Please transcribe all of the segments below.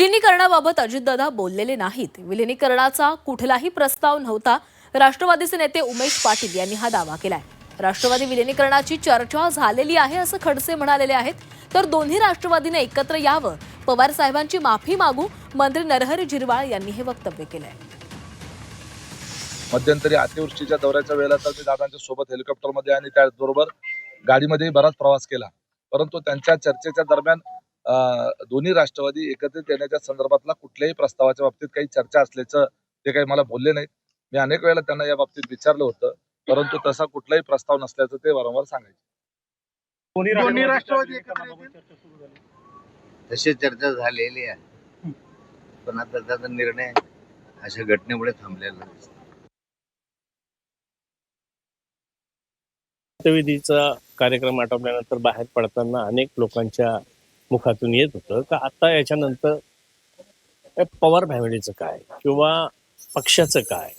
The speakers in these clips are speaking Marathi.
विलिनीकरणाबाबत अजितदादा बोललेले नाहीत. विलिनीकरणाचा कुठलाही प्रस्ताव नव्हता. राष्ट्रवादीचे नेते उमेश पाटील यांनी हा दावा केलाय. राष्ट्रवादी विलिनीकरणाची चर्चा झालेली आहे असं खडसे म्हणालेले आहेत. तर दोन्ही राष्ट्रवादीने एकत्र यावं, पवार साहेबांची माफी मागू, मंत्री नरहरी झिरवाळ यांनी हे वक्तव्य केलंय. मध्यंतरी अतिवृष्टीच्या दौऱ्याच्या वेळेला तर मी दादांच्या सोबत हेलिकॉप्टरमध्ये आणि त्याचबरोबर गाडीमध्ये बराच प्रवास केला. परंतु त्यांच्या चर्चेच्या दरम्यान दोन्ही राष्ट्रवादी एकत्रित येण्याच्या संदर्भातला कुठल्याही प्रस्तावाच्या बाबतीत काही चर्चा असल्याचं ते काही मला बोलले नाहीत. मी अनेक वेळेला त्यांना या बाबतीत विचारलं होतं, परंतु तसा कुठलाही प्रस्ताव नसल्याचं ते वारंवार सांगायचे. दोन्ही राष्ट्रवादी तशी चर्चा झालेली आहे, पण आता त्याचा निर्णय अशा घटनेमुळे थांबलेला दिसतो. विधीचा कार्यक्रम आटोपल्यानंतर बाहेर पडताना अनेक लोकांच्या मुखातून येत होतं का आता याच्यानंतर पवार फॅमिलीचं काय किंवा पक्षाचं काय.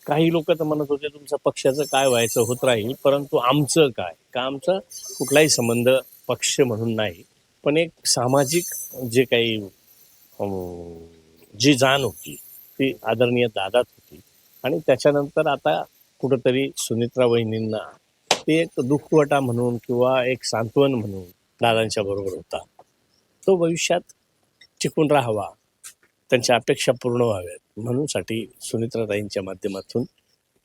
काही लोक तर म्हणत होते तुमचं पक्षाचं काय व्हायचं होत राहील, परंतु आमचं काय का. आमचा कुठलाही संबंध पक्ष म्हणून नाही, पण एक सामाजिक जे काही जी जाण होती ती आदरणीय दादात होती. आणि त्याच्यानंतर आता कुठंतरी सुनित्रा वहिनींना ते एक दुःखवटा म्हणून किंवा एक सांत्वन म्हणून दादांच्या बरोबर होता. तो भविष्यात टिकून राहावा, त्यांच्या अपेक्षा पूर्ण व्हाव्यात म्हणूनसाठी सुनित्राताईंच्या माध्यमातून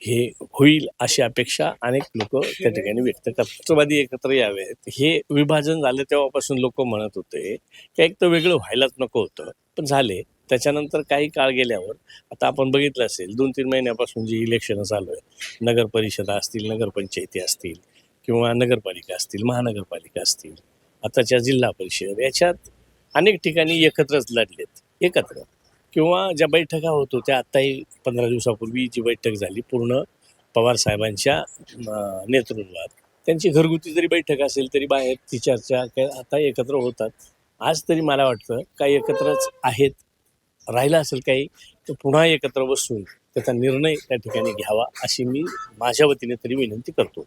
हे होईल अशी अपेक्षा अनेक लोक त्या ठिकाणी व्यक्त करतात. राष्ट्रवादी एकत्र यावेत. हे विभाजन झालं तेव्हापासून लोक म्हणत होते की एक तर वेगळं व्हायलाच नको होतं, पण झाले. त्याच्यानंतर काही काळ गेल्यावर आता आपण बघितलं असेल 2-3 महिन्यापासून जी इलेक्शन चालू आहे, नगर परिषदा असतील, नगरपंचायती असतील किंवा नगरपालिका असतील, महानगरपालिका असतील, आताच्या जिल्हा परिषद, याच्यात अनेक ठिकाणी एकत्रच लढलेत. एकत्र किंवा ज्या बैठका होत होत्या, आत्ताही 15 दिवसापूर्वी जी बैठक झाली पूर्ण पवार साहेबांच्या नेतृत्वात, त्यांची घरगुती जरी बैठक असेल तरी बाहेर ती चर्चा आता एकत्र होतात. आज तरी मला वाटतं काही एकत्रच आहेत. राहिला असेल काही तर पुन्हा एकत्र बसून त्याचा निर्णय त्या ठिकाणी घ्यावा अशी मी माझ्या वतीने तरी विनंती करतो.